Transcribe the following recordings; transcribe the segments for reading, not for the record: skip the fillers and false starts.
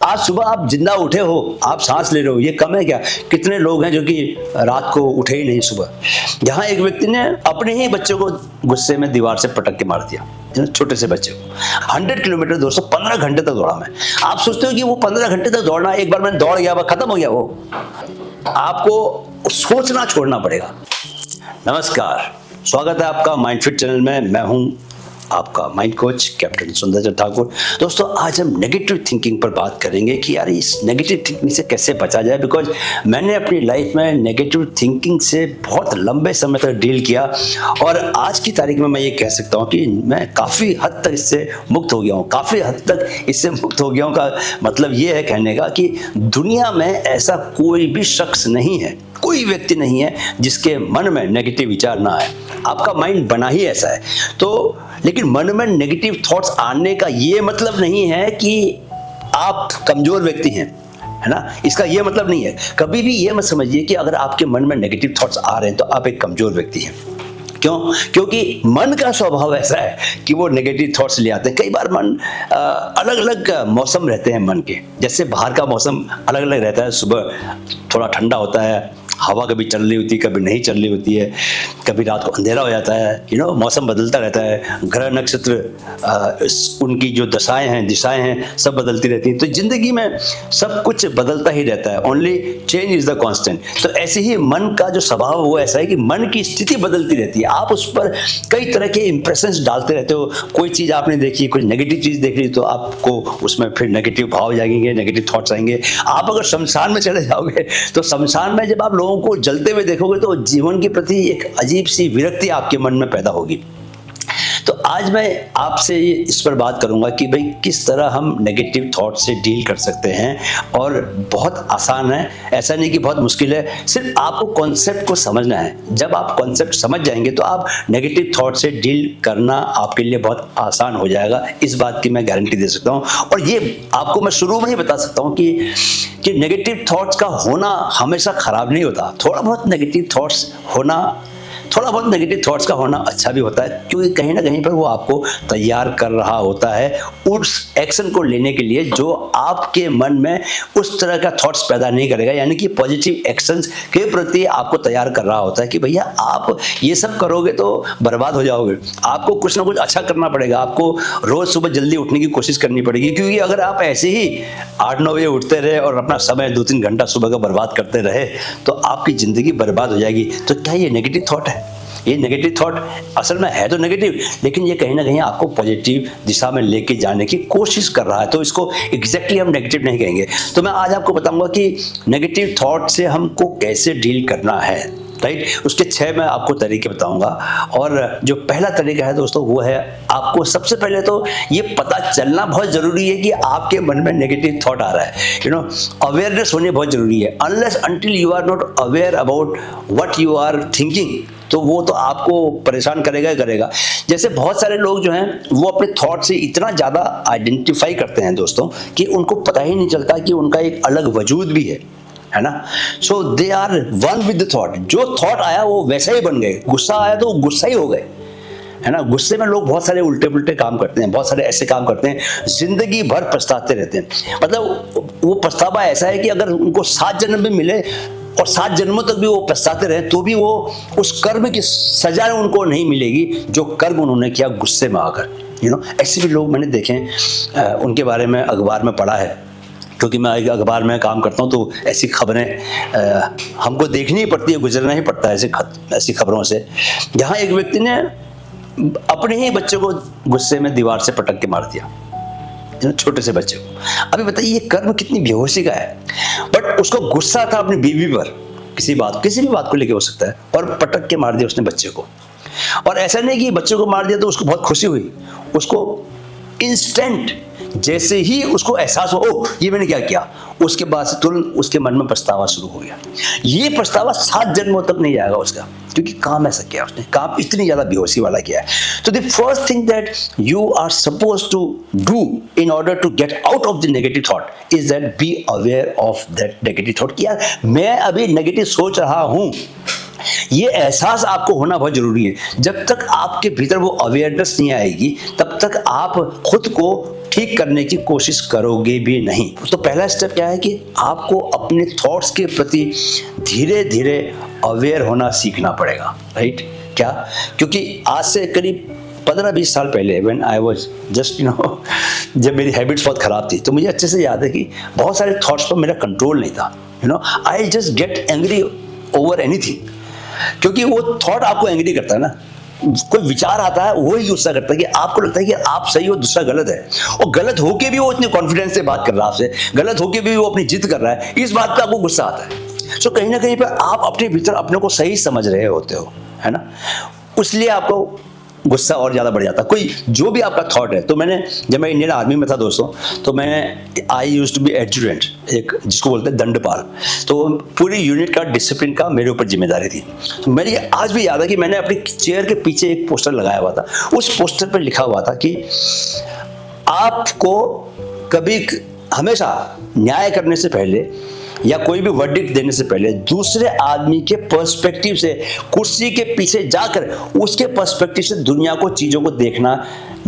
आज सुबह आप जिंदा उठे हो, आप सांस ले रहे हो, ये कम है क्या? कितने लोग हैं जो कि रात को उठे ही नहीं सुबह। यहाँ एक व्यक्ति ने अपने ही बच्चे को गुस्से में दीवार से पटक के मार दिया, छोटे से बच्चे को। 100 किलोमीटर दोस्तों, 15 घंटे तक दौड़ा मैं। आप सोचते हो कि वो 15 घंटे तक दौड़ना, एक बार मैं दौड़ गया वो खत्म हो गया? वो आपको सोचना छोड़ना पड़ेगा। नमस्कार, स्वागत है आपका माइंड फिट चैनल में। मैं हूं आपका माइंड कोच कैप्टन सुंदर ठाकुर। दोस्तों, आज हम नेगेटिव थिंकिंग पर बात करेंगे कि यार इस नेगेटिव थिंकिंग से कैसे बचा जाए। बिकॉज मैंने अपनी लाइफ में नेगेटिव थिंकिंग से बहुत लंबे समय तक डील किया और आज की तारीख में मैं ये कह सकता हूँ कि मैं काफ़ी हद तक इससे मुक्त हो गया हूँ। काफ़ी हद तक इससे मुक्त हो गया हूँ का मतलब ये है कहने का कि दुनिया में ऐसा कोई भी शख्स नहीं है, कोई व्यक्ति नहीं है जिसके मन में नेगेटिव विचार ना आए। आपका माइंड बना ही ऐसा है। तो लेकिन मन में नेगेटिव थॉट्स आने का ये मतलब नहीं है कि आप कमजोर व्यक्ति हैं, है ना। इसका ये मतलब नहीं है। कभी भी ये मत समझिए कि अगर आपके मन में नेगेटिव थॉट्स आ रहे हैं तो आप एक कमजोर व्यक्ति हैं। क्यों? क्योंकि मन का स्वभाव ऐसा है कि वो नेगेटिव थॉट्स ले आते हैं। कई बार मन अलग अलग मौसम रहते हैं मन के। जैसे बाहर का मौसम अलग अलग रहता है। सुबह थोड़ा ठंडा होता है, हवा कभी चल रही होती है, कभी नहीं चल रही होती है, कभी रात को अंधेरा हो जाता है। मौसम बदलता रहता है। ग्रह नक्षत्र उनकी जो दशाएं हैं, दिशाएं हैं, सब बदलती रहती हैं। तो जिंदगी में सब कुछ बदलता ही रहता है। Only change is the constant. तो ऐसे ही मन का जो स्वभाव वो ऐसा है कि मन की स्थिति बदलती रहती है। आप उस पर कई तरह के इंप्रेशंस डालते रहते हो। कोई चीज़ आपने देखी, कोई नेगेटिव चीज़ देख ली तो आपको उसमें फिर नेगेटिव भाव जागेंगे, नेगेटिव थॉट्स आएंगे। आप अगर शमशान में चले जाओगे तो शमशान में जब आप लोगों को जलते हुए देखोगे तो जीवन के प्रति एक अजीब सी विरक्ति आपके मन में पैदा होगी। तो आज मैं आपसे इस पर बात करूंगा कि भाई किस तरह हम नेगेटिव थॉट से डील कर सकते हैं। और बहुत आसान है, ऐसा नहीं कि बहुत मुश्किल है। सिर्फ आपको कॉन्सेप्ट को समझना है। जब आप कॉन्सेप्ट समझ जाएंगे तो आप नेगेटिव थॉट से डील करना आपके लिए बहुत आसान हो जाएगा। इस बात की मैं गारंटी दे सकता हूँ। और ये आपको मैं शुरू में ही बता सकता हूँ कि नेगेटिव थॉट्स का होना हमेशा खराब नहीं होता। थोड़ा बहुत नेगेटिव थॉट्स का होना अच्छा भी होता है, क्योंकि कहीं ना कहीं पर वो आपको तैयार कर रहा होता है उस एक्शन को लेने के लिए जो आपके मन में उस तरह का थॉट्स पैदा नहीं करेगा। यानी कि पॉजिटिव एक्शंस के प्रति आपको तैयार कर रहा होता है कि भैया आप ये सब करोगे तो बर्बाद हो जाओगे। आपको कुछ ना कुछ अच्छा करना पड़ेगा। आपको रोज सुबह जल्दी उठने की कोशिश करनी पड़ेगी, क्योंकि अगर आप ऐसे ही 8-9 बजे उठते रहे और अपना समय 2-3 घंटा सुबह का बर्बाद करते रहे तो आपकी जिंदगी बर्बाद हो जाएगी। तो क्या ये नेगेटिव थॉट है? ये नेगेटिव थॉट असल में है तो नेगेटिव, लेकिन ये कहीं ना कहीं आपको पॉजिटिव दिशा में लेके जाने की कोशिश कर रहा है। तो इसको एग्जैक्टली हम नेगेटिव नहीं कहेंगे। तो मैं आज आपको बताऊंगा कि नेगेटिव थॉट से हमको कैसे डील करना है, राइट। उसके 6 मैं आपको तरीके बताऊंगा। और जो पहला तरीका है दोस्तों वो है, आपको सबसे पहले तो ये पता चलना बहुत जरूरी है कि आपके मन में नेगेटिव थॉट आ रहा है। अवेयरनेस होनी बहुत जरूरी है। Unless until you are not aware about what you are thinking, तो वो तो आपको परेशान करेगा ही करेगा। जैसे बहुत सारे लोग जो हैं वो अपने थॉट से इतना ज़्यादा आइडेंटिफाई करते हैं दोस्तों कि उनको पता ही नहीं चलता कि उनका एक अलग वजूद भी है ना। So they are one with the thought. जो थॉट आया वो वैसा ही बन गए। गुस्सा आया तो वो गुस्सा ही हो गए, है ना। गुस्से में लोग बहुत सारे उल्टे पुल्टे काम करते हैं, बहुत सारे ऐसे काम करते हैं, जिंदगी भर पछताते रहते हैं। मतलब वो पछतावा ऐसा है कि अगर उनको 7 जन्म भी मिले और 7 जन्मों तक भी वो पछताते रहे तो भी वो उस कर्म की सजा उनको नहीं मिलेगी जो कर्म उन्होंने किया गुस्से में आकर। ऐसे भी लोग मैंने देखे हैं, उनके बारे में अखबार में पढ़ा है, क्योंकि मैं एक अखबार में काम करता हूँ तो ऐसी खबरें हमको देखनी ही पड़ती है, गुजरना ही पड़ता है ऐसी खबरों से। जहाँ एक व्यक्ति ने अपने ही बच्चे को गुस्से में दीवार से पटक के मार दिया, छोटे से बच्चे को। अभी बताइए ये कर्म कितनी बेहोशी का है। बट उसको गुस्सा था अपनी बीवी पर, किसी भी बात को लेके हो सकता है, और पटक के मार दिया उसने बच्चे को। और ऐसा नहीं कि बच्चे को मार दिया तो उसको बहुत खुशी हुई। उसको इंस्टेंट जैसे ही उसको एहसास हो, ओ ये मैंने क्या किया, उसके बाद से तुरंत उसके मन में पछतावा शुरू हो गया। ये पछतावा 7 जन्मों तक नहीं जाएगा उसका, क्योंकि काम ऐसा किया उसने, काम इतनी ज्यादा बेहोशी वाला किया है। तो the first thing that you are suppose to do in order to get out of the negative thought is that be aware of that negative thought कि यार मैं अभी नेगेटिव सोच रहा हूं। ये एहसास आपको होना बहुत जरूरी है। जब तक आपके भीतर वो अवेयरनेस नहीं आएगी तब तक आप खुद को ठीक करने की कोशिश करोगे भी नहीं। तो पहला स्टेप क्या है कि आपको अपने थॉट्स के प्रति धीरे धीरे अवेयर होना सीखना पड़ेगा, राइट? क्या? क्योंकि आज से करीब 15-20 साल पहले व्हेन आई वाज जस्ट जब मेरी हैबिट्स बहुत ख़राब थी, तो मुझे अच्छे से याद है कि बहुत सारे थॉट्स पर मेरा कंट्रोल नहीं था। I just get angry over anything, क्योंकि वो थॉट आपको एंग्री करता है ना। कोई विचार आता है वही गुस्सा करता है कि आपको लगता है कि आप सही हो, दूसरा गलत है, और गलत होके भी वो इतने कॉन्फिडेंस से बात कर रहा है आपसे, गलत होके भी वो अपनी जिद कर रहा है, इस बात पे आपको गुस्सा आता है। सो कहीं ना कहीं पे आप अपने भीतर अपने को सही समझ रहे होते हो, है ना, इसलिए आपको गुस्सा और ज़्यादा बढ़ जाता है। कोई जो भी आपका थॉट है, तो मैंने जब मैं इंडियन आर्मी में था दोस्तों, तो मैं I used to be adjutant, एक जिसको बोलते हैं दंडपाल, तो पूरी यूनिट का डिसिप्लिन का मेरे ऊपर जिम्मेदारी थी। तो मेरी आज भी याद है कि मैंने अपनी चेयर के पीछे एक पोस्टर लगाया हुआ था, उस पोस्टर पर लिखा हुआ था कि आपको कभी हमेशा न्याय करने से पहले या कोई भी वर्डिक्ट देने से पहले दूसरे आदमी के पर्सपेक्टिव से, कुर्सी के पीछे जाकर उसके पर्सपेक्टिव से दुनिया को, चीजों को देखना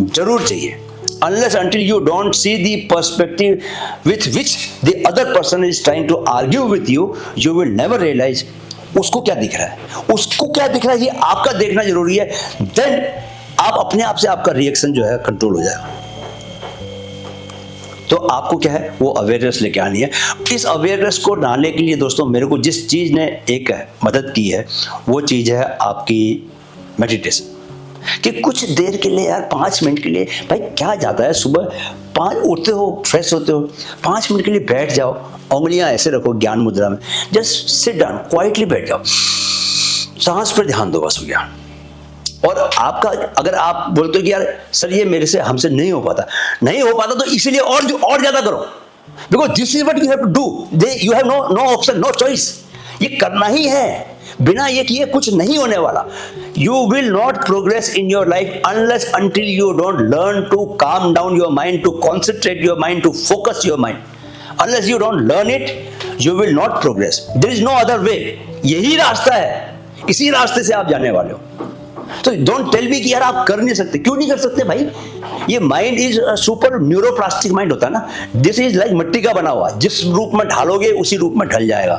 जरूर चाहिए। Unless until you don't see the perspective with which the other person is trying to argue with you, you will never realize उसको क्या दिख रहा है, उसको क्या दिख रहा है, ये आपका देखना जरूरी है। Then आप अपने आप से आपका रिएक्शन जो है कंट्रोल हो जाएगा। तो आपको क्या है, वो अवेयरनेस लेके आनी है। इस अवेयरनेस को लाने के लिए दोस्तों मेरे को जिस चीज़ ने एक मदद की है, वो चीज़ है आपकी मेडिटेशन। कि कुछ देर के लिए यार, 5 मिनट के लिए, भाई क्या जाता है, सुबह 5 उठते हो, फ्रेश होते हो, 5 मिनट के लिए बैठ जाओ, उंगलियां ऐसे रखो ज्ञान मुद्रा में, जस्ट सिट डाउन, क्वाइटली बैठ जाओ, सांस पर ध्यान दो, बस हो गया। और आपका, अगर आप बोलते हो कि यार सर ये मेरे से, हमसे नहीं हो पाता, तो इसीलिए और ज्यादा करो, because this is what you have to do, you have no option, no choice, ये करना ही है, बिना ये किए कुछ नहीं होने वाला। You will not progress in your life unless until you don't learn to calm down your mind, to concentrate your mind, to focus your mind. Unless you don't learn it, you will not progress. There is no other way, यही रास्ता है, इसी रास्ते से आप जाने वाले हो। तो डोंट टेल मी कि यार आप कर नहीं सकते। क्यों नहीं कर सकते भाई? ये mind is super neuroplastic mind होता है ना। दिस इज लाइक मिट्टी का बना हुआ, जिस रूप में ढालोगे उसी रूप में ढल जाएगा।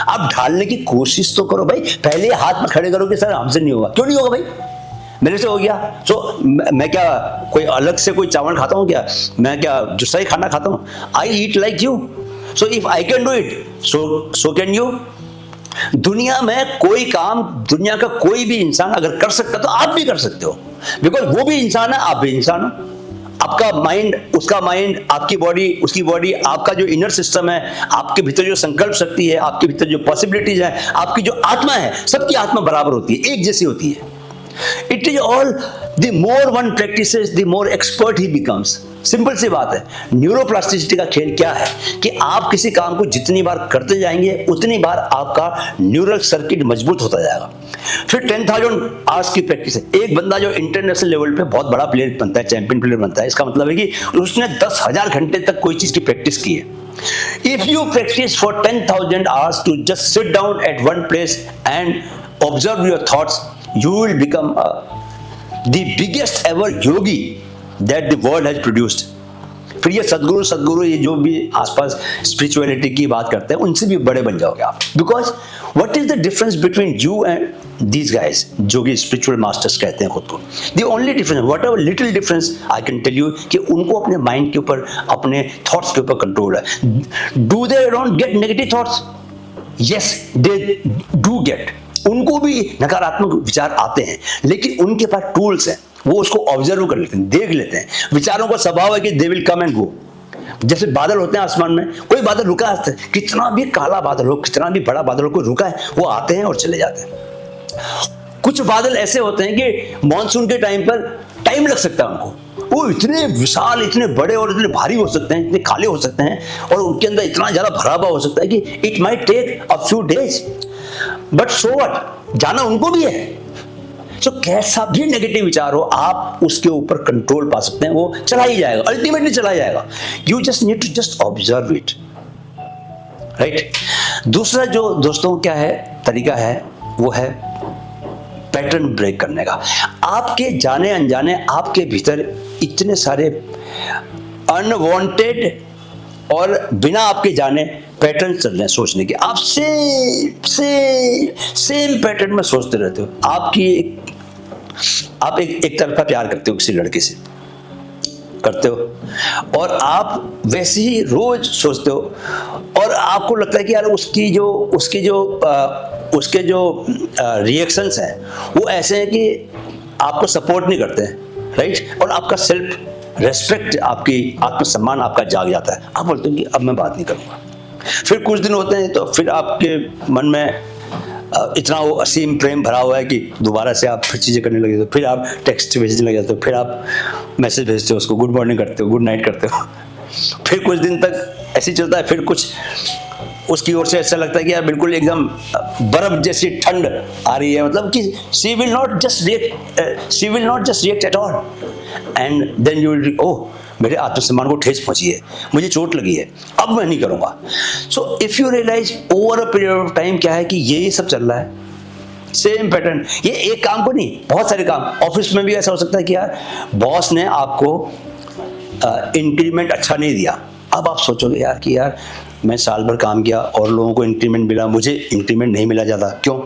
आप ढालने की कोशिश तो करो भाई, पहले हाथ में खड़े करोगे सर हमसे नहीं होगा, क्यों नहीं होगा भाई, मेरे से हो गया। सो मैं क्या कोई अलग से कोई चावल खाता हूँ क्या? मैं क्या दूसरा ही खाना खाता हूँ? I eat like you, so if I can do it, so can you. दुनिया में कोई काम, दुनिया का कोई भी इंसान अगर कर सकता तो आप भी कर सकते हो, बिकॉज वो भी इंसान है, आप भी इंसान हो। आपका माइंड, उसका माइंड, आपकी बॉडी, उसकी बॉडी, आपका जो इनर सिस्टम है, आपके भीतर जो संकल्प शक्ति है, आपके भीतर जो पॉसिबिलिटीज है, आपकी जो आत्मा है, सबकी आत्मा बराबर होती है, एक जैसी होती है। It is all, the more one practises the more expert he becomes. Simple सी बात है। न्यूरोप्लास्टिसिटी का खेल क्या है कि आप किसी काम को जितनी बार करते जाएंगे उतनी बार आपका न्यूरल सर्किट मजबूत होता जाएगा। फिर 10,000 आवर्स की प्रैक्टिस है। एक बंदा जो इंटरनेशनल लेवल पे बहुत बड़ा प्लेयर बनता है, चैंपियन प्लेयर बनता है, इसका मतलब है कि उसने 10,000 घंटे तक कोई चीज की प्रैक्टिस की है। If you practice for 10,000 hours to just sit down at one place and observe your thoughts, you will become the biggest ever yogi that the world has produced. फिर ये सदगुरु ये जो भी आसपास स्पिरिचुअलिटी की बात करते हैं उनसे भी बड़े बन जाओगे आप। Because what is the difference between you and these guys, जो कि स्पिरिचुअल मास्टर्स कहते हैं खुद को, the only difference, whatever little difference I can tell you, कि उनको अपने माइंड के ऊपर, अपने थॉट्स के ऊपर कंट्रोल है। Do they don't get negative thoughts? Yes they do get, उनको भी नकारात्मक विचार आते हैं, लेकिन उनके पास टूल्स हैं, वो उसको ऑब्जर्व कर लेते हैं, देख लेते हैं। विचारों का स्वभाव है कि they will come and go. जैसे बादल होते हैं आसमान में, कोई बादल रुका है, कितना भी काला बादल हो, कितना भी बड़ा बादल हो, कोई रुका है, वो आते हैं और चले जाते हैं। कुछ बादल ऐसे होते हैं कि मॉनसून के टाइम पर टाइम लग सकता है उनको, वो इतने विशाल, इतने बड़े और इतने भारी हो सकते हैं, इतने काले हो सकते हैं, और उनके अंदर इतना ज्यादा भरा हुआ हो सकता है कि it might take a few days, but so what, जाना उनको भी है। सो कैसा भी नेगेटिव विचार हो, आप उसके ऊपर कंट्रोल पा सकते हैं, वो चला ही जाएगा, अल्टीमेटली चला जाएगा। You just need to just observe it, right. दूसरा जो दोस्तों क्या है तरीका है, वो है पैटर्न ब्रेक करने का। आपके जाने अनजाने आपके भीतर इतने सारे अनवांटेड और बिना आपके जाने पैटर्न चल रहे हैं सोचने के। आप सेम पैटर्न में सोचते रहते हो। आप एक तरफा प्यार करते हो किसी लड़के से, करते हो, और आप वैसे ही रोज सोचते हो, और आपको लगता है कि यार उसके जो रिएक्शंस हैं वो ऐसे हैं कि आपको सपोर्ट नहीं करते हैं, राइट? और आपका सेल्फ रेस्पेक्ट, आपकी आत्मसम्मान आपका जाग जाता है। आप बोलते हो कि अब मैं बात नहीं करूंगा। फिर कुछ दिन होते हैं तो फिर आपके मन में इतना वो असीम प्रेम भरा हुआ है कि दोबारा से आप फिर चीज़ें करने लगे, तो फिर आप टेक्स्ट भेजने लग जाते हो, फिर आप मैसेज भेजते हो उसको, गुड मॉर्निंग करते हो, गुड नाइट करते हो। फिर कुछ दिन तक ऐसे ही चलता है। फिर कुछ उसकी ओर से ऐसा लगता है कि यार बिल्कुल एकदम बर्फ जैसी ठंड आ रही है, मतलब कि she will not just react at all, and then you will, oh मेरे आत्मसम्मान को ठेस पहुंची है, मुझे चोट लगी है, अब मैं नहीं करूंगा। So if you realise over a period of time क्या है कि यही सब चल रहा है, सेम पैटर्न। ये एक काम को नहीं, बहुत सारे काम। ऑफिस में भी ऐसा हो सकता है कि यार बॉस ने आपको इंक्रीमेंट अच्छा नहीं दिया। अब आप सोचोगे यार कि यार मैं साल भर काम किया और लोगों को इंक्रीमेंट मिला, मुझे इंक्रीमेंट नहीं मिला ज़्यादा, क्यों?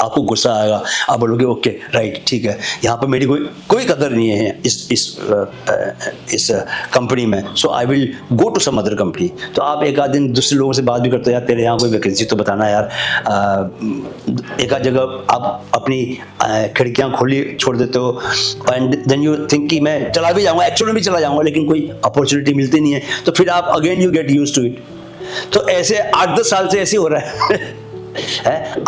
आपको गुस्सा आएगा, आप बोलोगे ओके राइट ठीक है, यहाँ पर मेरी कोई कदर नहीं है इस कंपनी में, so I will go to some other company. तो आप एक आध दिन दूसरे लोगों से बात भी करते हो, यार तेरे यहाँ कोई वैकेंसी तो बताना यार। एक आध जगह आप अपनी खिड़कियाँ खोली छोड़ देते हो, एंड देन यू थिंक कि मैं चला भी जाऊँगा, एक्चुअली भी चला जाऊँगा, लेकिन कोई अपॉर्चुनिटी मिलती नहीं है, तो फिर आप again you get used to it. तो ऐसे 8-10 साल से ऐसे हो रहा है।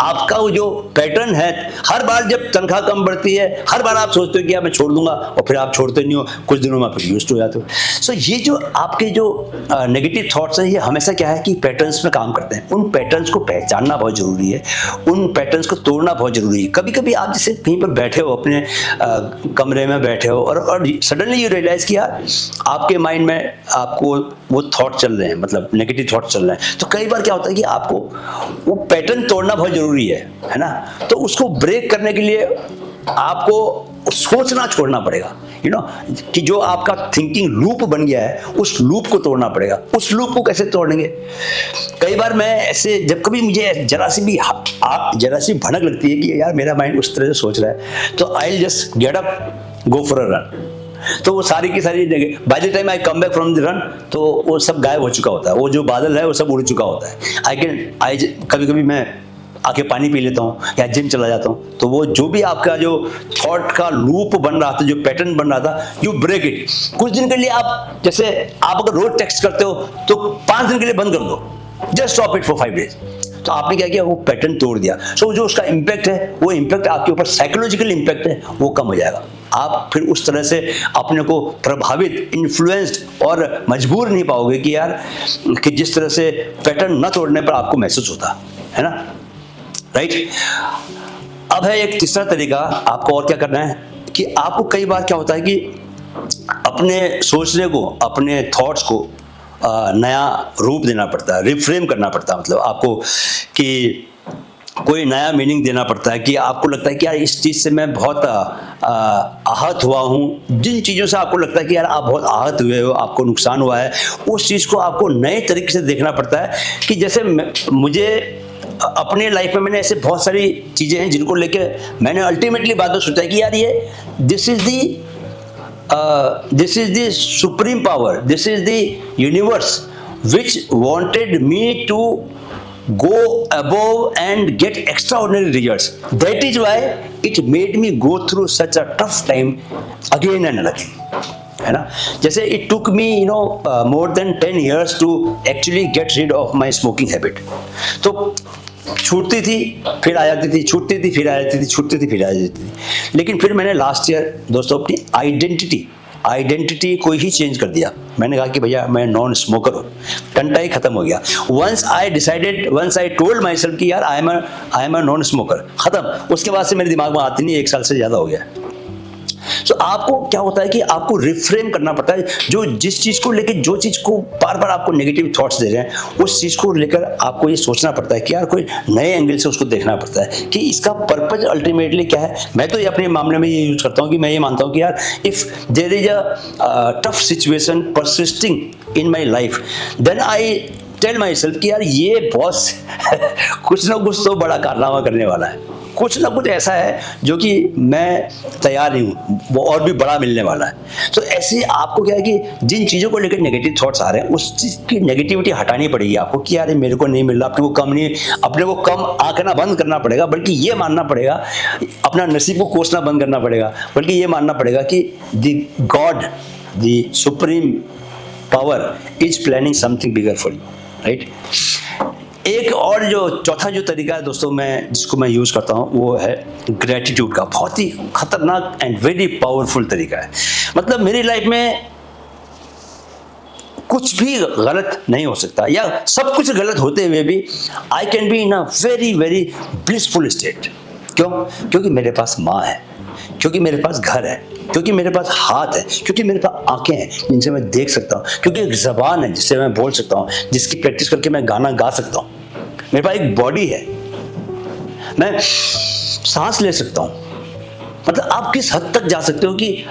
आपका वो जो पैटर्न है, हर बार जब तनख्वाह कम बढ़ती है, हर बार आप सोचते हो कि यार मैं छोड़ दूंगा, और फिर आप छोड़ते नहीं हो, कुछ दिनों में फिर यूज्ड हो जाते हो। सो ये जो आपके जो नेगेटिव थॉट्स हैं, ये हमेशा क्या है कि पैटर्न्स में काम करते हैं। उन पैटर्न्स को पहचानना बहुत जरूरी है, उन पैटर्न्स को तोड़ना बहुत जरूरी है। कभी कभी आप जैसे कहीं पर बैठे हो, अपने कमरे में बैठे हो, और सडनली यू रियलाइज कि यार आपके माइंड में आपको वो थॉट चल रहे हैं, मतलब नेगेटिव थॉट चल रहे हैं। तो कई बार क्या होता है कि आपको वो पैटर्न तोड़ना बहुत जरूरी है ना? तो उसको ब्रेक करने के लिए आपको सोचना छोड़ना पड़ेगा, यू नो, कि जो आपका थिंकिंग लूप बन गया है, उस लूप को तोड़ना पड़ेगा। उस लूप को कैसे तोड़ेंगे? कई बार मैं ऐसे, जब कभी मुझे जरा सी भनक लगती है कि यार मेरा माइंड उस तरह से सोच रहा है, तो I will just get up, go for a run. तो वो सारी की सारी by the time I come back from the run, तो वो सब गायब हो चुका होता है, वो जो बादल है वो सब उड़ चुका होता है। कभी कभी मैं आके पानी पी लेता हूँ या जिम चला जाता हूँ, तो वो जो भी आपका जो थॉट का लूप बन रहा था, जो पैटर्न बन रहा था, यू ब्रेक इट। कुछ दिन के लिए आप, जैसे आप अगर रोज टेक्स्ट करते हो तो 5 दिन के लिए बंद कर दो, just stop it for 5 days. तो आपने क्या किया, वो पैटर्न तोड़ दिया। सो जो उसका इम्पैक्ट है, वो इम्पैक्ट आपके ऊपर साइकोलॉजिकल इम्पैक्ट है, वो कम हो जाएगा। आप फिर उस तरह से अपने को प्रभावित, इन्फ्लुएंस्ड और मजबूर नहीं पाओगे कि यार, कि जिस तरह से पैटर्न न तोड़ने पर आपको महसूस होता है ना, राइट? अब है एक तीसरा तरीका, आपको और क्या करना है कि आपको कई बार क्या होता है कि अपने सोचने को, अपने थॉट्स को नया रूप देना पड़ता है, रिफ्रेम करना पड़ता है। मतलब आपको कि कोई नया मीनिंग देना पड़ता है, कि आपको लगता है कि यार इस चीज़ से मैं बहुत आहत हुआ हूँ। जिन चीज़ों से आपको लगता है कि यार आप बहुत आहत हुए हो, आपको नुकसान हुआ है, उस चीज़ को आपको नए तरीके से देखना पड़ता है। कि जैसे मुझे अपने लाइफ में मैंने ऐसे बहुत सारी चीज़ें हैं जिनको लेके मैंने अल्टीमेटली बाद में सोचा कि यार ये this is the supreme power, this is the universe which wanted me to go above and get extraordinary results. That is why it made me go through such a tough time again and again. है ना? जैसे it took me, more than 10 years to actually get rid of my smoking habit. तो छूटती थी, फिर आ जाती थी, छूटती थी, फिर आ जाती थी, छूटती थी, फिर आ जाती थी। लेकिन फिर मैंने लास्ट ईयर दोस्तों अपनी आइडेंटिटी को ही चेंज कर दिया। मैंने कहा कि भैया मैं नॉन स्मोकर हूँ, टंटा ही खत्म हो गया। Once I told myself कि यार I am a non smoker, खत्म। उसके बाद से मेरे दिमाग में आती नहीं, 1 साल से ज़्यादा हो गया। सो आपको क्या होता है कि आपको रिफ्रेम करना पड़ता है, जो जिस चीज को लेकर, जो चीज को बार बार आपको नेगेटिव थॉट्स दे रहे हैं, उस चीज को लेकर आपको ये सोचना पड़ता है कि यार कोई नए एंगल से उसको देखना पड़ता है कि इसका पर्पज अल्टीमेटली क्या है। मैं तो ये अपने मामले में ये यूज करता हूँ कि मैं ये मानता हूँ कि यार if there is a tough situation persisting in my life, then I tell myself कि यार ये बॉस कुछ ना कुछ तो बड़ा कारनामा करने वाला है, कुछ ना कुछ ऐसा है जो कि मैं तैयार नहीं हूँ, वो और भी बड़ा मिलने वाला है। तो ऐसे आपको क्या है कि जिन चीज़ों को लेकर नेगेटिव थॉट्स आ रहे हैं, उस चीज़ की नेगेटिविटी हटानी पड़ेगी आपको कि यार मेरे को नहीं मिल रहा, अपने को कम आंकना बंद करना पड़ेगा, बल्कि ये मानना पड़ेगा, अपना नसीब को कोसना बंद करना पड़ेगा, बल्कि ये मानना पड़ेगा कि the God, the supreme power is planning something bigger for you, right. एक और जो चौथा जो तरीका है दोस्तों मैं जिसको मैं यूज करता हूँ वो है ग्रेटिट्यूड का। बहुत ही खतरनाक एंड वेरी पावरफुल तरीका है। मतलब मेरी लाइफ में कुछ भी गलत नहीं हो सकता, या सब कुछ गलत होते हुए भी I can be in a very very blissful state. क्यों? क्योंकि मेरे पास माँ है, क्योंकि मेरे पास घर है, क्योंकि मेरे पास हाथ है, क्योंकि मेरे पास आंखें हैं जिनसे मैं देख सकता हूँ, क्योंकि एक जबान है जिससे मैं बोल सकता हूँ, जिसकी प्रैक्टिस करके मैं गाना गा सकता हूँ, मेरे पास एक बॉडी है, मैं सांस ले सकता हूँ। मतलब आप किस हद तक जा सकते हो कि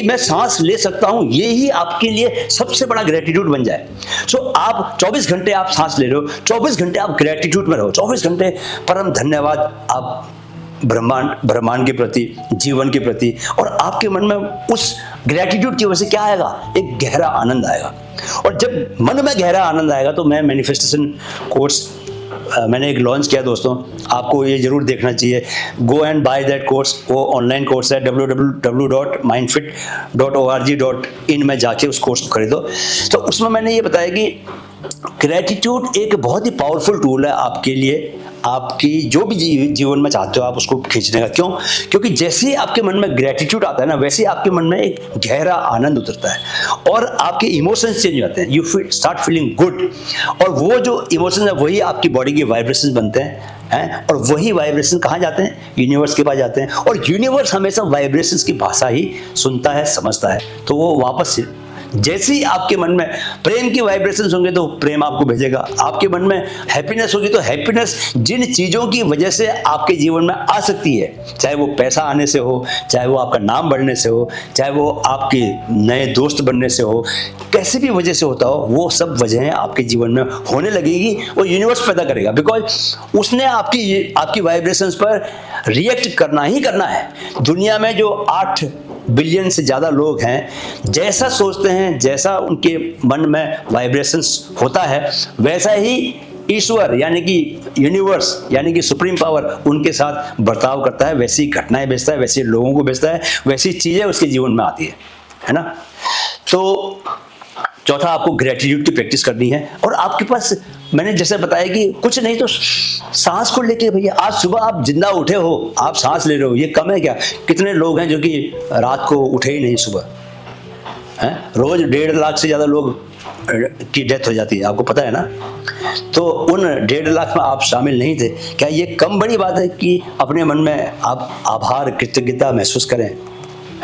मैं सांस ले सकता हूँ, ये ही आपके लिए सबसे बड़ा ग्रेटिट्यूड बन जाए। सो आप 24 घंटे आप सांस ले रहे हो, 24 घंटे आप ग्रेटिट्यूड में रहो, 24 घंटे परम धन्यवाद आप ब्रह्मांड के प्रति, जीवन के प्रति, और आपके मन में उस ग्रेटिट्यूड की वजह से क्या आएगा, एक गहरा आनंद आएगा। और जब मन में गहरा आनंद आएगा तो मैं मैनिफेस्टेशन कोर्स मैंने एक लॉन्च किया दोस्तों, आपको ये जरूर देखना चाहिए। Go and by that course, वो ऑनलाइन कोर्स है www.mindfit.org.in में जाके उस कोर्स को खरीदो। तो उसमें मैंने ये बताया कि ग्रेटिट्यूड एक बहुत ही पावरफुल टूल है आपके लिए, आपकी जो भी जीवन में चाहते हो आप उसको खींचने का। क्यों? क्योंकि जैसे ही आपके मन में ग्रेटिट्यूड आता है ना, वैसे ही आपके मन में एक गहरा आनंद उतरता है और आपके इमोशंस चेंज हो जाते हैं। यू स्टार्ट फीलिंग गुड, और वो जो इमोशंस है वही आपकी बॉडी के वाइब्रेशंस बनते हैं, और वही वाइब्रेशन कहाँ जाते हैं? यूनिवर्स के पास जाते हैं, और यूनिवर्स हमेशा वाइब्रेशंस की भाषा ही सुनता है, समझता है। तो वो वापस से जैसे ही आपके मन में प्रेम की वाइब्रेशंस होंगे तो प्रेम आपको भेजेगा, आपके मन में हैप्पीनेस होगी तो हैप्पीनेस जिन चीज़ों की वजह से आपके जीवन में आ सकती है, चाहे वो पैसा आने से हो, चाहे वो आपका नाम बढ़ने से हो, चाहे वो आपके नए दोस्त बनने से हो, कैसे भी वजह से होता हो, वो सब वजहें आपके जीवन में होने लगेगी। वो यूनिवर्स पैदा करेगा, बिकॉज उसने आपकी वाइब्रेशंस पर रिएक्ट करना ही करना है। दुनिया में जो 8 बिलियन से ज़्यादा लोग हैं, जैसा सोचते हैं, जैसा उनके मन में वाइब्रेशंस होता है, वैसा ही ईश्वर यानी कि यूनिवर्स यानी कि सुप्रीम पावर उनके साथ बर्ताव करता है, वैसी घटनाएं भेजता है, वैसे लोगों को भेजता है, वैसी चीज़ें उसके जीवन में आती है ना। तो चौथा, आपको ग्रेटिट्यूड की प्रैक्टिस करनी है। और आपके पास मैंने जैसे बताया कि कुछ नहीं तो सांस को लेके, भैया आज सुबह आप जिंदा उठे हो, आप सांस ले रहे हो, ये कम है क्या? कितने लोग हैं जो कि रात को उठे ही नहीं सुबह हैं? रोज 1.5 लाख से ज़्यादा लोग की डेथ हो जाती है, आपको पता है ना। तो उन 1.5 लाख में आप शामिल नहीं थे। क्या ये कम बड़ी बात है कि अपने मन में आप आभार, कृतज्ञता महसूस करें,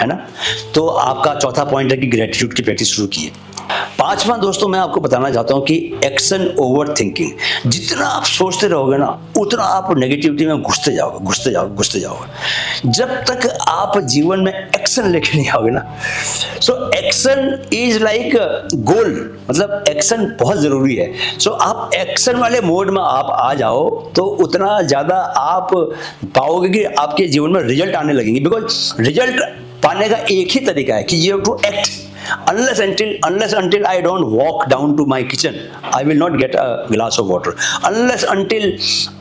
है ना। तो आपका चौथा पॉइंट है कि ग्रेटिट्यूड की प्रैक्टिस शुरू कीजिए। 5वां दोस्तों मैं आपको बताना चाहता हूं कि एक्शन ओवर थिंकिंग। जितना आप सोचते रहोगे ना, उतना आप नेगेटिविटी में घुसते जाओगे। जब तक आप जीवन में एक्शन लेके नहीं आओगे ना, so action is like gold, मतलब एक्शन बहुत जरूरी है। सो आप एक्शन वाले मोड में आप आ जाओ तो उतना ज्यादा आप पाओगे कि आपके जीवन में रिजल्ट आने लगेंगे। बिकॉज रिजल्ट पाने का एक ही तरीका है कि you have to act. Unless until I don't walk down to my kitchen, I will not get a glass of water. Unless until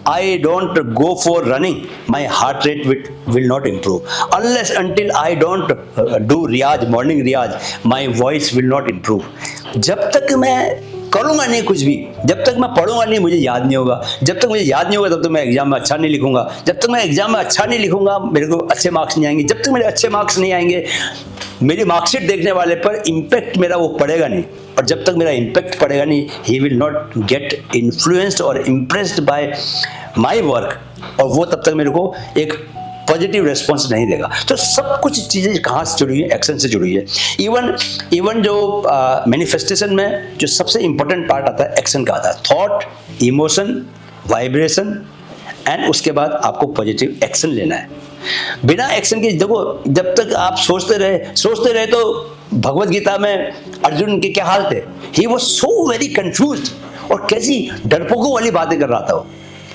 I don't go for running, my heart rate will not improve. Unless until I don't do riyaz, morning riyaz, my voice will not improve. जब तक मैं करूँगा नहीं कुछ भी, जब तक मैं पढ़ूंगा नहीं, मुझे याद नहीं होगा। जब तक मुझे याद नहीं होगा तब तक मैं एग्जाम में अच्छा नहीं लिखूंगा। जब तक मैं एग्जाम में अच्छा नहीं लिखूंगा, मेरे को अच्छे मार्क्स नहीं आएंगे। जब तक मेरे अच्छे मार्क्स नहीं आएंगे, मेरी मार्कशीट देखने वाले पर इम्पैक्ट मेरा वो पड़ेगा नहीं। और जब तक मेरा इम्पैक्ट पड़ेगा नहीं, he will not get influenced और इम्प्रेस्ड बाय माई वर्क। और वो तब तक मेरे को एक पॉजिटिव रेस्पॉन्स नहीं देगा। तो सब कुछ चीज़ें कहाँ से जुड़ी है? एक्शन से जुड़ी है। इवन जो मैनिफेस्टेशन में जो सबसे इंपॉर्टेंट पार्ट आता है एक्शन का आता है, थॉट, इमोशन, वाइब्रेशन एंड उसके बाद आपको पॉजिटिव एक्शन लेना है। बिना एक्शन के देखो, जब तक आप सोचते रहे तो भगवत गीता में अर्जुन के क्या हाल थे? He was so very confused, और कैसी डरपोकों वाली बातें कर रहा था वो।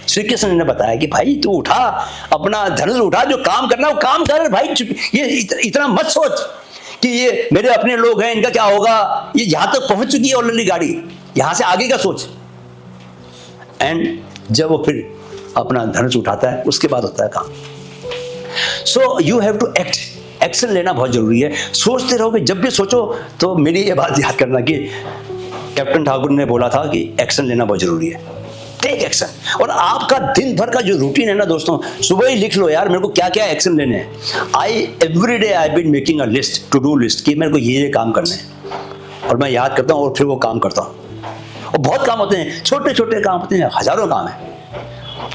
श्री कृष्ण ने बताया कि भाई तू उठा, अपना धनुष उठा, जो काम करना वो काम कर भाई, ये इतना मत सोच कि ये मेरे अपने लोग हैं, इनका क्या होगा, ये यहां तक पहुंच चुकी है ऑलरेडी गाड़ी, यहां से आगे का सोच। एंड जब वो फिर अपना धनुष उठाता है उसके बाद होता है काम। So you have to act, action लेना बहुत जरूरी है। सोचते रहोगे, जब भी सोचो तो मेरी ये बात याद करना कि कैप्टन ठाकुर ने बोला था कि एक्शन लेना बहुत जरूरी है, टेक एक्शन। और आपका दिन भर का जो रूटीन है ना दोस्तों, सुबह ही लिख लो यार मेरे को क्या क्या एक्शन लेने हैं। Every day I been making a list, to do list, कि मेरे को ये काम करने हैं, और मैं याद करता हूँ और फिर वो काम करता हूँ। और बहुत काम होते हैं, छोटे छोटे काम होते हैं, हजारों काम है,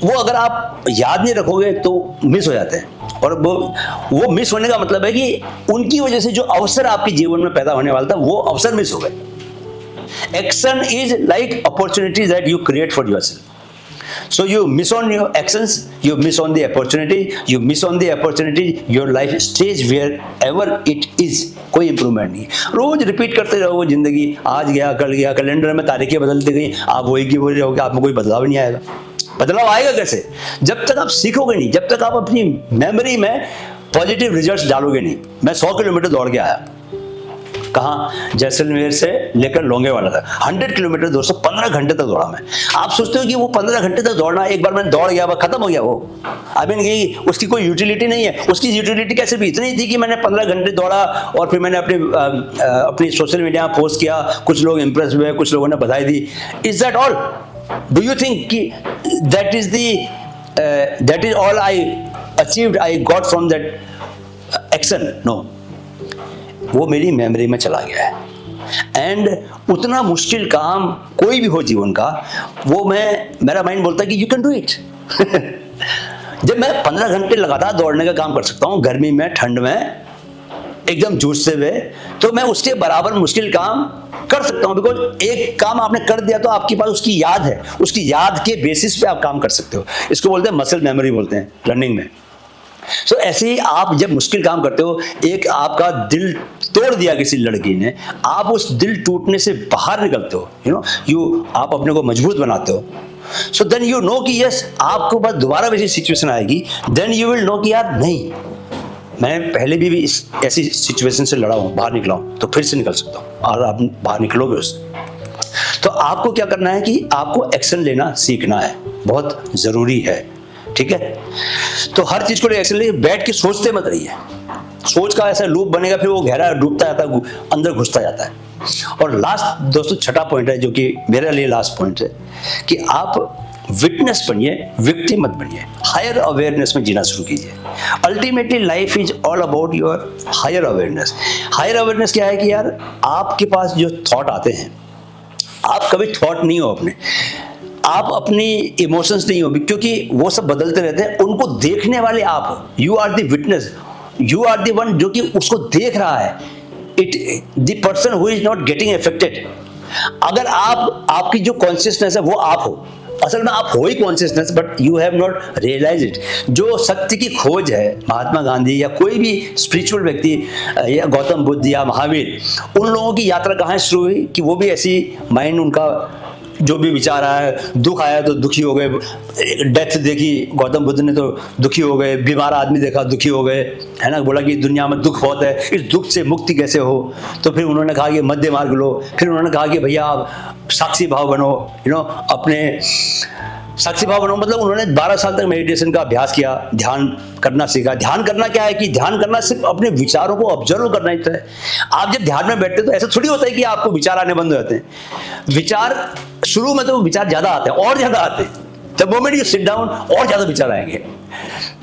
वो अगर आप याद नहीं रखोगे तो मिस हो जाते हैं। और वो मिस होने का मतलब है कि उनकी वजह से जो अवसर आपके जीवन में पैदा होने वाला था वो अवसर मिस हो गए। Action is like opportunity that you create for yourself. So you miss on your actions, you miss on the opportunity, you miss on the opportunity, your life stays wherever it is, कोई improvement नहीं। रोज repeat करते रहो जिंदगी, आज गया कल गया, calendar में तारीखें बदलती गई, आप वही की वही रहोगे, आप में कोई बदलाव नहीं आएगा। बदलाव आएगा कैसे? जब तक आप सीखोगे नहीं, जब तक आप अपनी मेमोरी में पॉजिटिव रिजल्ट्स डालोगे नहीं। मैं 100 किलोमीटर दौड़ के आया, कहाँ? जैसलमेर से लेकर लोंगेवाला तक 100 किलोमीटर दोस्तों 15 घंटे तक दौड़ा मैं। आप सोचते हो कि वो 15 घंटे तक दौड़ना, एक बार मैंने दौड़ गया वो खत्म हो गया, वो आई उसकी कोई यूटिलिटी नहीं है। उसकी यूटिलिटी कैसे भी इतनी थी कि मैंने 15 घंटे दौड़ा और फिर मैंने अपनी सोशल मीडिया में पोस्ट किया, कुछ लोग इंप्रेस हुए, कुछ लोगों ने बधाई दी। Is that all? Do you think कि that is all I achieved, I got from that action? No, वो मेरी मेमोरी में चला गया है। एंड उतना मुश्किल काम कोई भी हो जीवन का, वो मेरा माइंड बोलता है कि यू कैन डू इट। जब मैं 15 घंटे लगातार दौड़ने का काम कर सकता हूँ, गर्मी में, ठंड में, एकदम जूझते हुए, तो मैं उसके बराबर मुश्किल काम कर सकता हूँ। बिकॉज एक काम आपने कर दिया तो आपके पास उसकी याद है, उसकी याद के बेसिस पे आप काम कर सकते हो। इसको बोलते हैं मसल मेमोरी, बोलते हैं रनिंग में। सो ऐसे ही आप जब मुश्किल काम करते हो, एक आपका दिल तोड़ दिया किसी लड़की ने, आप उस दिल टूटने से बाहर निकलते हो, आप अपने को मजबूत बनाते हो। सो देन यू नो कि यस, आपको बस दोबारा वैसी सिचुएशन आएगी, देन यू विल नो कि यार नहीं, मैं पहले भी ऐसी सिचुएशन से लड़ा हूँ, बाहर निकला हूँ, तो फिर से निकल सकता हूँ, और आप बाहर निकलोगे उससे। तो आपको क्या करना है कि आपको एक्शन लेना सीखना है, बहुत जरूरी है, ठीक है? तो हर चीज को एक्शन ले, बैठ के सोचते मत रहिए। सोच का ऐसा लूप बनेगा, फिर वो गहरा डूबता जाता है, अंदर घुसता जाता है। और लास्ट दोस्तों, छठा पॉइंट है, जो कि मेरे लिए लास्ट पॉइंट है, कि आप विटनेस बनिए, विक्टिम मत बनिए। हायर अवेयरनेस में जीना शुरू कीजिए। Ultimately life is all about your higher awareness. Higher awareness क्या है कि यार आपके पास जो थॉट आते हैं, आप कभी थॉट नहीं हो अपने, आप अपनी इमोशंस नहीं हो, क्योंकि वो सब बदलते रहते हैं, उनको देखने वाले आप हो। You are the witness, you are the one जो कि उसको देख रहा है। The person who is not getting affected. अगर आपकी जो कॉन्शियसनेस है वो आप हो, असल में आप हो ही consciousness, but you have not realise it. जो सत्य की खोज है, महात्मा गांधी या कोई भी स्पिरिचुअल व्यक्ति या गौतम बुद्ध या महावीर, उन लोगों की यात्रा कहाँ शुरू हुई कि वो भी ऐसी माइंड, उनका जो भी विचार आया, दुख आया तो दुखी हो गए, डेथ देखी गौतम बुद्ध ने तो दुखी हो गए, बीमार आदमी देखा दुखी हो गए, है ना, बोला कि दुनिया में दुख बहुत है, इस दुख से मुक्ति कैसे हो? तो फिर उन्होंने कहा कि मध्य मार्ग लो। फिर उन्होंने कहा कि भैया आप साक्षी भाव बनो, अपने साक्षी भाव बनो, मतलब उन्होंने 12 साल तक मेडिटेशन का अभ्यास किया, ध्यान करना सीखा। ध्यान करना क्या है कि ध्यान करना सिर्फ अपने विचारों को ऑब्जर्व करना ही है। आप जब ध्यान में बैठते हो तो ऐसा थोड़ी होता है कि आपको विचार आने बंद हो जाते हैं। विचार शुरू में तो विचार ज्यादा आते हैं, और ज्यादा आते हैं, the moment you sit down और ज्यादा विचार आएंगे।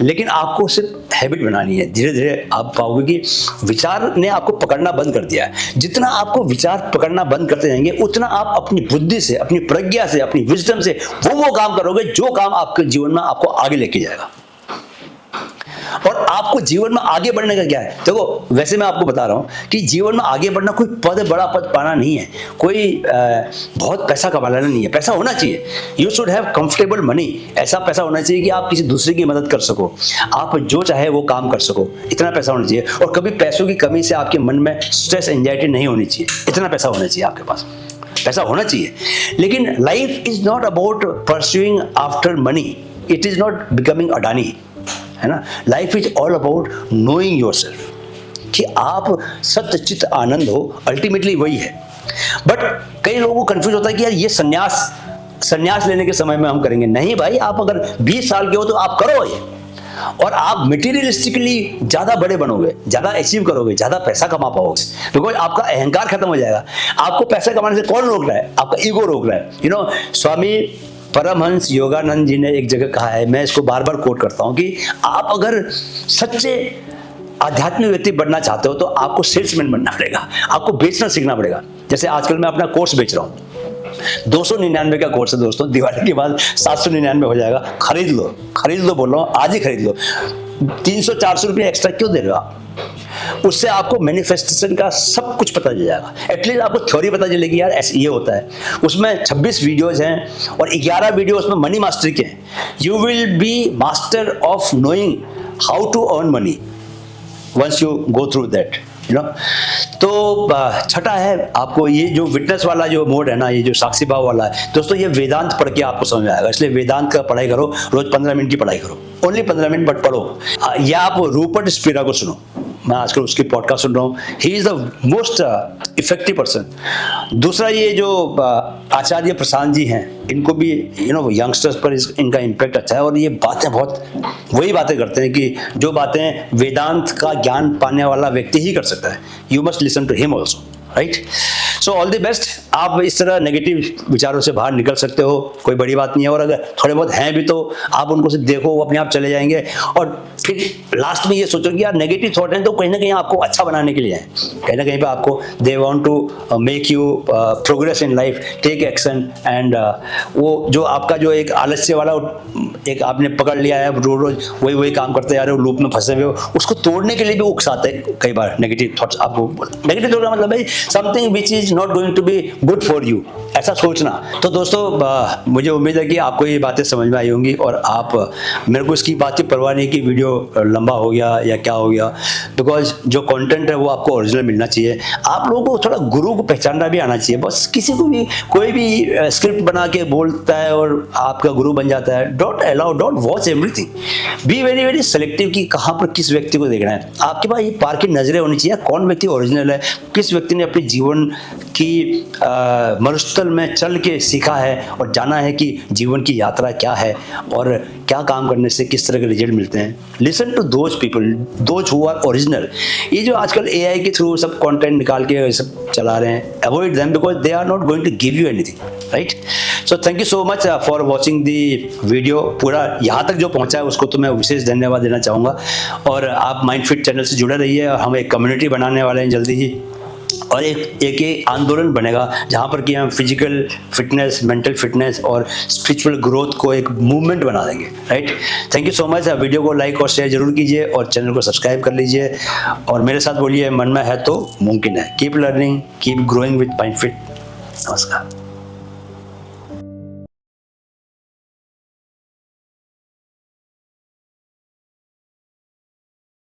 लेकिन आपको सिर्फ हैबिट बनानी है, धीरे धीरे आप पाओगे कि विचार ने आपको पकड़ना बंद कर दिया है। जितना आपको विचार पकड़ना बंद करते जाएंगे, उतना आप अपनी बुद्धि से, अपनी प्रज्ञा से, अपनी विजडम से वो काम करोगे जो काम आपके जीवन में आपको आगे लेके जाएगा। और आपको जीवन में आगे बढ़ने का क्या है? देखो वैसे मैं आपको बता रहा हूं कि जीवन में आगे बढ़ना कोई बड़ा पद पाना नहीं है, कोई बहुत पैसा कमाना नहीं है। पैसा होना चाहिए, you should have comfortable money. ऐसा पैसा होना चाहिए कि आप किसी दूसरे की मदद कर सको, आप जो चाहे वो काम कर सको, इतना पैसा होना चाहिए। और कभी पैसों की कमी से आपके मन में स्ट्रेस एंजाइटी नहीं होनी चाहिए, इतना पैसा होना चाहिए आपके पास। पैसा होना चाहिए, लेकिन life is not about pursuing after money, it is not becoming Adani, है ना। Life is all about knowing yourself, कि आप सत्यचित आनंद हो, अल्टीमेटली वही है। बट कई लोगों को कंफ्यूज होता है कि यार ये संन्यास लेने के समय में हम करेंगे। नहीं भाई, आप अगर 20 साल के हो तो आप करो ये, और आप मटेरियलिस्टिकली ज्यादा बड़े बनोगे, ज्यादा अचीव करोगे, ज्यादा पैसा कमा पाओगे, बिकॉज आपका अहंकार खत्म हो जाएगा। आपको पैसा कमाने से कौन रोक रहा है? आपका ईगो रोक रहा है। यू नो, स्वामी परमहंस योगानंद जी ने एक जगह कहा है, मैं इसको बार बार कोट करता हूं, कि आप अगर सच्चे आध्यात्मिक व्यक्ति बनना चाहते हो तो आपको सेल्समैन बनना पड़ेगा, आपको बेचना सीखना पड़ेगा। जैसे आजकल मैं अपना कोर्स बेच रहा हूँ, 299 का कोर्स है दोस्तों, दिवाली के बाद 799 हो जाएगा। खरीद लो बोल रहा हूँ, आज ही खरीद लो। 300-400 रुपये एक्स्ट्रा क्यों दे रहे हो आप? उससे आपको मैनिफेस्टेशन का सब कुछ पता चल जाएगा। एटलीस्ट आपको थ्योरी पता चलेगी, यार ऐसे ये होता है। उसमें 26 वीडियोज हैं और 11 वीडियो उसमें मनी मास्टरी के हैं। You will be master of knowing how to earn money once you go through that, you know. तो छठा है, आपको ये जो विटनेस वाला जो मोड है ना, ये जो साक्षी भाव वाला है दोस्तों, ये वेदांत पढ़ के आपको समझ में आएगा। इसलिए वेदांत का पढ़ाई करो, रोज 15 मिनट की पढ़ाई करो, ओनली 15 मिनट, बट पढ़ो। या आप रूपर्ट स्पिरा को सुनो, मैं आजकल उसकी पॉडकास्ट सुन रहा हूँ, he is the most effective person. दूसरा, ये जो आचार्य प्रशांत जी हैं, इनको भी यू नो यंगस्टर्स पर इनका इम्पैक्ट अच्छा है, और ये बातें बहुत वही बातें करते हैं कि जो बातें वेदांत का ज्ञान पाने वाला व्यक्ति ही कर सकता है। You must listen to him also, right. So all the best. आप इस तरह नेगेटिव विचारों से बाहर निकल सकते हो, कोई बड़ी बात नहीं है। और अगर थोड़े बहुत हैं भी तो आप उनको सिर्फ देखो, वो अपने आप चले जाएंगे। और फिर लास्ट में ये सोचो कि यार नेगेटिव थॉट हैं तो कहीं ना कहीं आपको अच्छा बनाने के लिए हैं, कहीं ना कहीं पे आपको they want to make you progress in life, take action. And वो जो आपका जो एक आलस्य वाला एक आपने पकड़ लिया है, रोज वही काम करते जा रहे हो, लूप में फंसे हुए हो, उसको तोड़ने के लिए भी उकसाते हैं कई बार नेगेटिव थॉट्स। आपको नेगेटिव थॉट का मतलब है something which is not going to be good for you, ऐसा सोचना। तो दोस्तों मुझे उम्मीद है कि आपको ये बातें समझ में आई होंगी, और आप मेरे को इसकी बात की परवाह नहीं कि वीडियो लंबा हो गया या क्या हो गया, बिकॉज जो कंटेंट है वो आपको ओरिजिनल मिलना चाहिए। आप लोगों को थोड़ा गुरु को पहचानना भी आना चाहिए। बस किसी को भी कोई भी स्क्रिप्ट बना के बोलता है और आपका गुरु बन जाता है, don't watch everything, be very very selective कि कहाँ पर किस व्यक्ति को देखना है। आपके पास ये पार की नजरें होनी चाहिए, कौन व्यक्ति ओरिजिनल है, किस व्यक्ति ने अपने जीवन की मरुस्थल में चल के सीखा है और जाना है कि जीवन की यात्रा क्या है और क्या काम करने से किस तरह के रिजल्ट मिलते हैं। Listen to those people, those who are original. ये जो आजकल AI के थ्रू सब कंटेंट निकाल के सब चला रहे हैं, avoid them because they are not going to give you anything, right. So thank you so much for watching the video. पूरा यहाँ तक जो पहुँचा है उसको तो मैं विशेष धन्यवाद देना चाहूँगा। और आप माइंड फिट चैनल से जुड़े रहिए, और हम एक कम्युनिटी बनाने वाले हैं जल्दी ही, और एक आंदोलन बनेगा जहाँ पर कि हम फिजिकल फिटनेस, मेंटल फिटनेस और स्पिरिचुअल ग्रोथ को एक मूवमेंट बना देंगे, right. Thank you so much. Video को लाइक और शेयर जरूर कीजिए और चैनल को सब्सक्राइब कर लीजिए, और मेरे साथ बोलिए मन में है तो मुमकिन है। Keep learning, keep growing with mind fit. नमस्कार।